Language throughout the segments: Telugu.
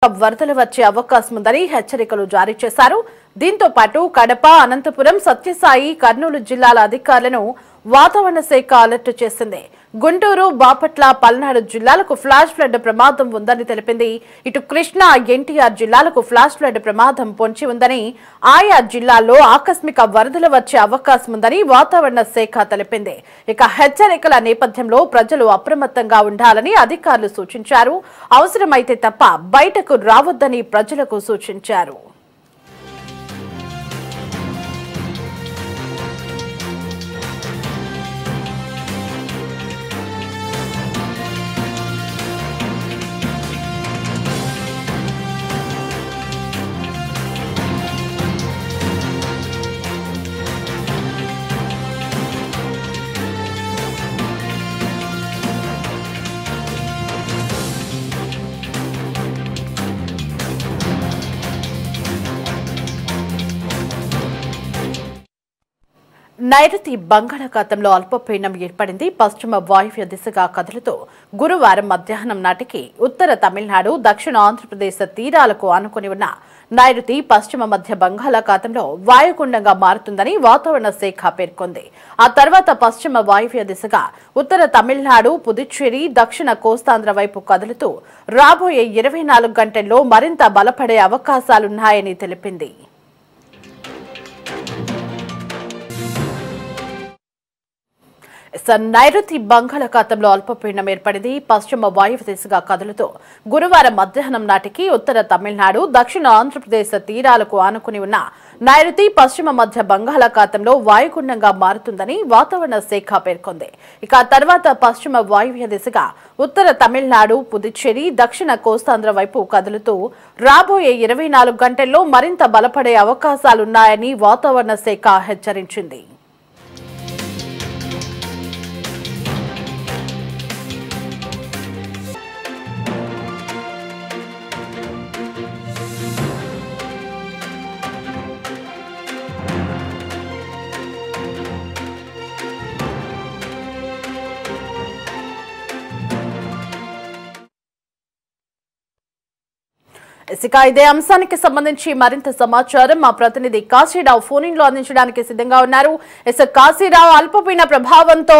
వరదలు వచ్చే అవకాశం ఉందని హెచ్చరికలు జారీ చేశారు. దీంతో పాటు కడప, అనంతపురం, సత్యసాయి, కర్నూలు జిల్లాల అధికారులను వాతావరణ శాఖ అలర్ట్ చేసింది. గుంటూరు, బాపట్ల, పల్నాడు జిల్లాలకు ఫ్లాష్ ఫ్లడ్ ప్రమాదం ఉందని తెలిపింది. ఇటు కృష్ణా, ఎన్టీఆర్ జిల్లాలకు ఫ్లాష్ ఫ్లడ్ ప్రమాదం పొంచి ఉందని, ఆయా జిల్లాల్లో ఆకస్మిక వరదలు వచ్చే అవకాశం ఉందని వాతావరణ శాఖ తెలిపింది. ఇక హెచ్చరికల నేపథ్యంలో ప్రజలు అప్రమత్తంగా ఉండాలని అధికారులు సూచించారు. అవసరమైతే తప్ప బయటకు రావద్దని ప్రజలకు సూచించారు. నైరుతి బంగాళాఖాతంలో అల్పపీడనం ఏర్పడింది. పశ్చిమ వాయువ్య దిశగా కదులుతూ గురువారం మధ్యాహ్నం నాటికి ఉత్తర తమిళనాడు, దక్షిణ ఆంధ్రప్రదేశ్ తీరాలకు ఆనుకుని ఉన్న నైరుతి పశ్చిమ మధ్య బంగాళాఖాతంలో వాయుగుండంగా మారుతుందని వాతావరణ శాఖ పేర్కొంది. ఆ తర్వాత పశ్చిమ వాయువ్య దిశగా ఉత్తర తమిళనాడు, పుదుచ్చేరి, దక్షిణ కోస్తాంధ్ర వైపు కదులుతూ రాబోయే 24 గంటల్లో మరింత బలపడే అవకాశాలున్నాయని తెలిపింది. నైరుతి బంగాళాఖాతంలో అల్పపీడనం ఏర్పడింది. పశ్చిమ వాయువ్య దిశగా కదులుతూ గురువారం మధ్యాహ్నం నాటికి ఉత్తర తమిళనాడు, దక్షిణ ఆంధ్రప్రదేశ్ తీరాలకు ఆనుకుని ఉన్న నైరుతి పశ్చిమ మధ్య బంగాళాఖాతంలో వాయుగుండంగా మారుతుందని వాతావరణ శాఖ పేర్కొంది. ఇక ఆ తర్వాత పశ్చిమ వాయువ్య దిశగా ఉత్తర తమిళనాడు, పుదుచ్చేరి, దక్షిణ కోస్తాంధ్ర వైపు కదులుతూ రాబోయే 24 గంటల్లో మరింత బలపడే అవకాశాలున్నాయని వాతావరణ శాఖ హెచ్చరించింది. ఇదే అంశానికి సంబంధించి మరింత సమాచారం మా ప్రతినిధి కాశీరావు ఫోన్ ఇన్ లో అందించడానికి సిద్ధంగా ఉన్నారు. కాశీరావు, అల్పపీడన ప్రభావంతో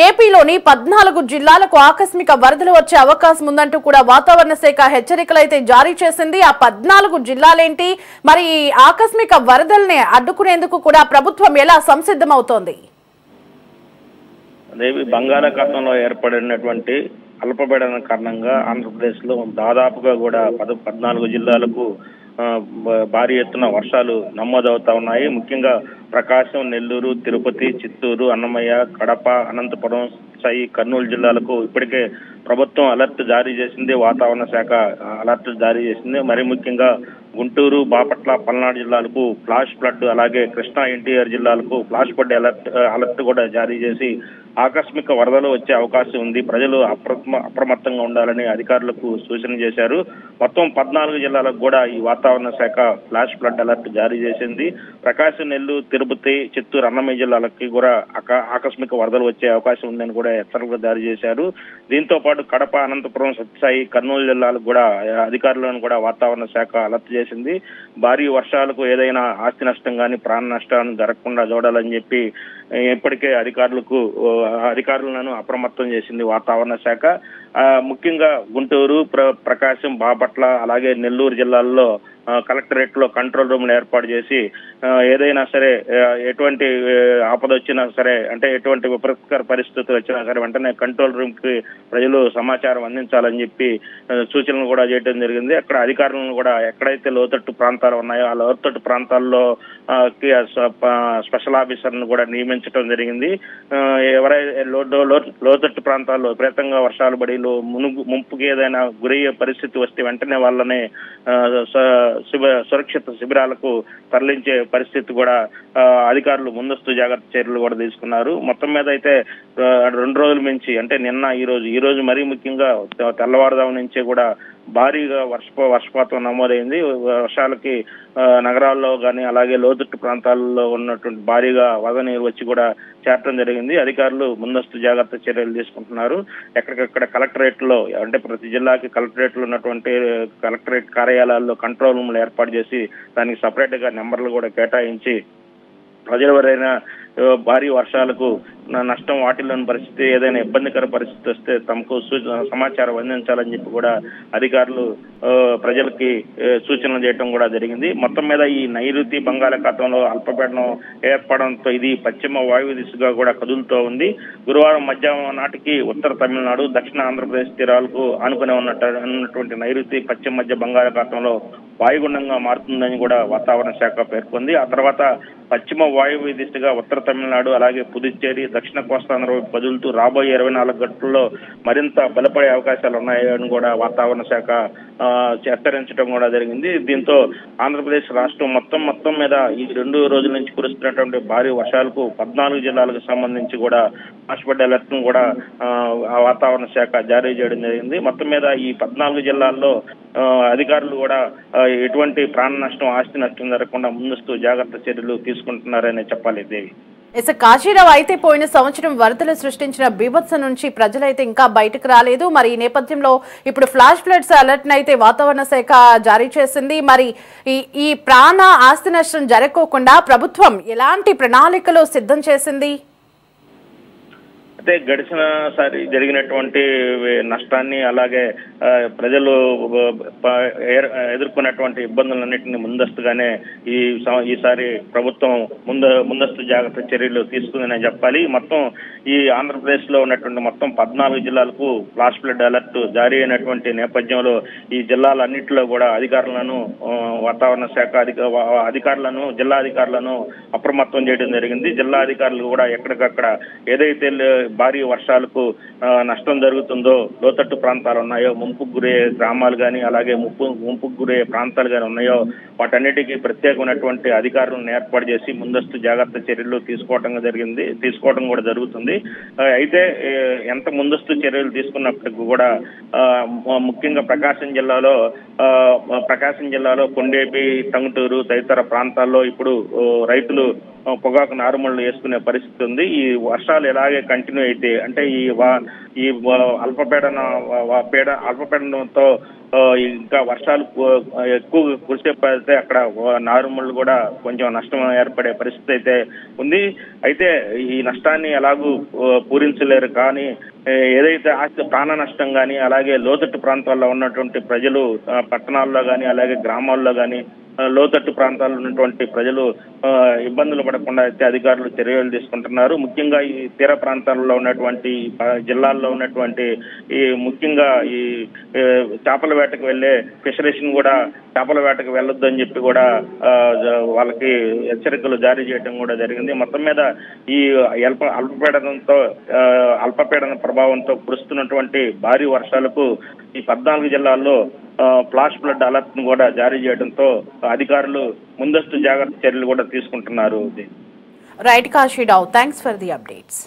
ఏపీలోని 14 జిల్లాలకు ఆకస్మిక వరదలు వచ్చే అవకాశం ఉందంటూ కూడా వాతావరణ శాఖ హెచ్చరికలు అయితే జారీ చేసింది. ఆ 14 జిల్లాలేంటి? మరి ఆకస్మిక వరదల్ని అడ్డుకునేందుకు కూడా ప్రభుత్వం ఎలా సంసిద్ధమవుతోంది? బంగాళాఖాతంలో ఏర్పడినటువంటి అల్పపీడన కారణంగా ఆంధ్రప్రదేశ్ లో దాదాపుగా కూడా 14 జిల్లాలకు భారీ ఎత్తున వర్షాలు నమోదవుతా ఉన్నాయి. ముఖ్యంగా ప్రకాశం, నెల్లూరు, తిరుపతి, చిత్తూరు, అన్నమయ్య, కడప, అనంతపురం, సాయి, కర్నూలు జిల్లాలకు ఇప్పటికే ప్రభుత్వం అలర్ట్ జారీ చేసింది. వాతావరణ శాఖ అలర్ట్ జారీ చేసింది. మరి ముఖ్యంగా గుంటూరు, బాపట్ల, పల్నాడు జిల్లాలకు ఫ్లాష్ ఫ్లడ్, అలాగే కృష్ణా, ఎన్టీఆర్ జిల్లాలకు ఫ్లాష్ ఫ్లడ్ అలర్ట్ కూడా జారీ చేసి ఆకస్మిక వరదలు వచ్చే అవకాశం ఉంది. ప్రజలు అప్రమత్తంగా ఉండాలని అధికారులకు సూచన చేశారు. మొత్తం 14 జిల్లాలకు కూడా ఈ వాతావరణ శాఖ ఫ్లాష్ ఫ్లడ్ అలర్ట్ జారీ చేసింది. ప్రకాశం, నెల్లూరు, తిరుపతి, చిత్తూరు, అన్నమయ్య జిల్లాలకి కూడా ఆకస్మిక వరదలు వచ్చే అవకాశం ఉందని కూడా హెచ్చరికలు జారీ చేశారు. దీంతో పాటు కడప, అనంతపురం, సత్యసాయి, కర్నూలు జిల్లాలకు కూడా అధికారులను కూడా వాతావరణ శాఖ అలర్ట్ చేసింది. భారీ వర్షాలకు ఏదైనా ఆస్తి నష్టం కానీ ప్రాణ నష్టాన్ని జరగకుండా చూడాలని చెప్పి ఇప్పటికే అధికారులను అప్రమత్తం చేసింది వాతావరణ శాఖ. ముఖ్యంగా గుంటూరు, ప్రకాశం, బాపట్ల, అలాగే నెల్లూరు జిల్లాల్లో కలెక్టరేట్ లో కంట్రోల్ రూమ్ ఏర్పాటు చేసి ఏదైనా సరే, ఎటువంటి ఆపద వచ్చినా సరే, అంటే ఎటువంటి విపత్కర పరిస్థితులు వచ్చినా సరే వెంటనే కంట్రోల్ రూమ్ కి ప్రజలు సమాచారం అందించాలని చెప్పి సూచనలు కూడా చేయడం జరిగింది. అక్కడ అధికారులను కూడా ఎక్కడైతే లోతట్టు ప్రాంతాలు ఉన్నాయో ఆ లోతట్టు ప్రాంతాల్లో స్పెషల్ ఆఫీసర్ను కూడా నియమించడం జరిగింది. ఎవరైతే లోతట్టు ప్రాంతాల్లో విపరీతంగా వర్షాలు పడి ముంపుకి ఏదైనా గురయ్యే పరిస్థితి వస్తే వెంటనే వాళ్ళని సురక్షిత శిబిరాలకు తరలించే పరిస్థితి కూడా అధికారులు ముందస్తు జాగ్రత్త చర్యలు కూడా తీసుకున్నారు. మొత్తం మీద అయితే 2 రోజుల నుంచి, అంటే నిన్న ఈ రోజు మరీ ముఖ్యంగా తెల్లవారుజాము నుంచే కూడా భారీగా వర్షపాతం నమోదైంది. వర్షాలకి నగరాల్లో కానీ అలాగే లోతట్టు ప్రాంతాల్లో ఉన్నటువంటి భారీగా వరద నీరు వచ్చి కూడా చేరటం జరిగింది. అధికారులు ముందస్తు జాగ్రత్త చర్యలు తీసుకుంటున్నారు. ఎక్కడికక్కడ కలెక్టరేట్ లో అంటే ప్రతి జిల్లాకి కలెక్టరేట్ లో ఉన్నటువంటి కలెక్టరేట్ కార్యాలయాల్లో కంట్రోల్ రూమ్లు ఏర్పాటు చేసి దానికి సపరేట్ గా నెంబర్లు కూడా కేటాయించి ప్రజలెవరైనా భారీ వర్షాలకు నష్టం వాటిల్లోని పరిస్థితి ఏదైనా ఇబ్బందికర పరిస్థితి వస్తే తమకు సమాచారం అందించాలని చెప్పి కూడా అధికారులు ప్రజలకి సూచనలు చేయడం కూడా జరిగింది. మొత్తం మీద ఈ నైరుతి బంగాళాఖాతంలో అల్పపీడనం ఏర్పడంతో ఇది పశ్చిమ వాయువ్య దిశగా కూడా కదులుతూ ఉంది. గురువారం మధ్యాహ్నం నాటికి ఉత్తర తమిళనాడు, దక్షిణ ఆంధ్రప్రదేశ్ తీరాలకు ఆనుకుని ఉన్నటువంటి నైరుతి పశ్చిమ మధ్య బంగాళాఖాతంలో వాయుగుండంగా మారుతుందని కూడా వాతావరణ శాఖ పేర్కొంది. ఆ తర్వాత పశ్చిమ వాయువ్య దిశగా ఉత్తర తమిళనాడు అలాగే పుదుచ్చేరి, దక్షిణ కోస్తాంధ్ర కదులుతూ రాబోయే 24 గంటల్లో మరింత బలపడే అవకాశాలు ఉన్నాయని కూడా వాతావరణ శాఖ హెచ్చరించడం కూడా జరిగింది. దీంతో ఆంధ్రప్రదేశ్ రాష్ట్రం మొత్తం మీద ఈ 2 రోజుల నుంచి కురుస్తున్నటువంటి భారీ వర్షాలకు 14 జిల్లాలకు సంబంధించి కూడా ఫ్లాష్ అలర్ట్ ను కూడా వాతావరణ శాఖ జారీ చేయడం జరిగింది. మొత్తం మీద ఈ 14 జిల్లాల్లో అధికారులు కూడా ఎటువంటి ప్రాణ నష్టం, ఆస్తి నష్టం జరగకుండా ముందస్తు జాగ్రత్త చర్యలు తీసుకుంటున్నారని చెప్పాలి. దేవి కాశీరావు, అయితే పోయిన సంవత్సరం వరదలు సృష్టించిన బీభత్సం నుంచి ప్రజలైతే ఇంకా బయటకు రాలేదు. మరి ఈ నేపథ్యంలో ఇప్పుడు ఫ్లాష్ ఫ్లడ్స్ అలర్ట్ అయితే వాతావరణ శాఖ జారీ చేసింది. మరి ఈ ప్రాణ ఆస్తి నష్టం జరగకోకుండా ప్రభుత్వం ఎలాంటి ప్రణాళికలు సిద్ధం చేసింది? అయితే గడిచినసారి జరిగినటువంటి నష్టాన్ని అలాగే ప్రజలు ఎదుర్కొన్నటువంటి ఇబ్బందులన్నింటినీ ముందస్తుగానే ఈసారి ప్రభుత్వం ముందస్తు జాగ్రత్త చర్యలు తీసుకుందనే చెప్పాలి. మొత్తం ఈ ఆంధ్రప్రదేశ్ లో ఉన్నటువంటి మొత్తం 14 జిల్లాలకు ఫ్లాష్ ఫ్లడ్ అలర్ట్ జారీ అయినటువంటి నేపథ్యంలో ఈ జిల్లాలన్నింటిలో కూడా అధికారులను వాతావరణ శాఖ అధికారులను జిల్లా అధికారులను అప్రమత్తం చేయడం జరిగింది. జిల్లా అధికారులు కూడా ఎక్కడికక్కడ ఏదైతే భారీ వర్షాలకు నష్టం జరుగుతుందో లోతట్టు ప్రాంతాలు ఉన్నాయో, ముంపుకు గురే గ్రామాలు కానీ అలాగే ముంపుకు గురే ప్రాంతాలు కానీ ఉన్నాయో వాటన్నిటికీ ప్రత్యేకమైనటువంటి అధికారులను ఏర్పాటు చేసి ముందస్తు జాగ్రత్త చర్యలు తీసుకోవడం కూడా జరుగుతుంది. అయితే ఎంత ముందస్తు చర్యలు తీసుకున్నప్పటికీ కూడా ముఖ్యంగా ప్రకాశం జిల్లాలో కొండేపి, టంగుటూరు తదితర ప్రాంతాల్లో ఇప్పుడు రైతులు పొగాకు నారుమళ్ళు వేసుకునే పరిస్థితి ఉంది. ఈ వర్షాలు ఎలాగే కంటిన్యూ అయితే అంటే ఈ అల్పపీడనంతో ఇంకా వర్షాలు ఎక్కువ కురిసేపడితే అక్కడ నారుమళ్ళు కూడా కొంచెం నష్టం ఏర్పడే పరిస్థితి అయితే ఉంది. అయితే ఈ నష్టాన్ని ఎలాగూ పూరించలేరు. కానీ ఏదైతే ప్రాణ నష్టం కానీ అలాగే లోతట్టు ప్రాంతాల్లో ఉన్నటువంటి ప్రజలు పట్టణాల్లో కానీ అలాగే గ్రామాల్లో కానీ లోతట్టు ప్రాంతాల్లో ఉన్నటువంటి ప్రజలు ఇబ్బందులు పడకుండా అయితే అధికారులు చర్యలు తీసుకుంటున్నారు. ముఖ్యంగా ఈ తీర ప్రాంతాల్లో ఉన్నటువంటి జిల్లాల్లో ఉన్నటువంటి ముఖ్యంగా ఈ చేపల వేటకు వెళ్లే ఫిషరీస్ ని కూడా చేపల వేటకు వెళ్ళొద్దు అని చెప్పి కూడా వాళ్ళకి హెచ్చరికలు జారీ చేయడం కూడా జరిగింది. మొత్తం మీద ఈ అల్పపీడన ప్రభావంతో కురుస్తున్నటువంటి భారీ వర్షాలకు ఈ 14 జిల్లాల్లో ఫ్లాష్ ఫ్లడ్ అలర్ట్ ను కూడా జారీ చేయడంతో అధికారులు ముందస్తు జాగ్రత్త చర్యలు కూడా తీసుకుంటున్నారు. Right Kasirao, thanks for the updates.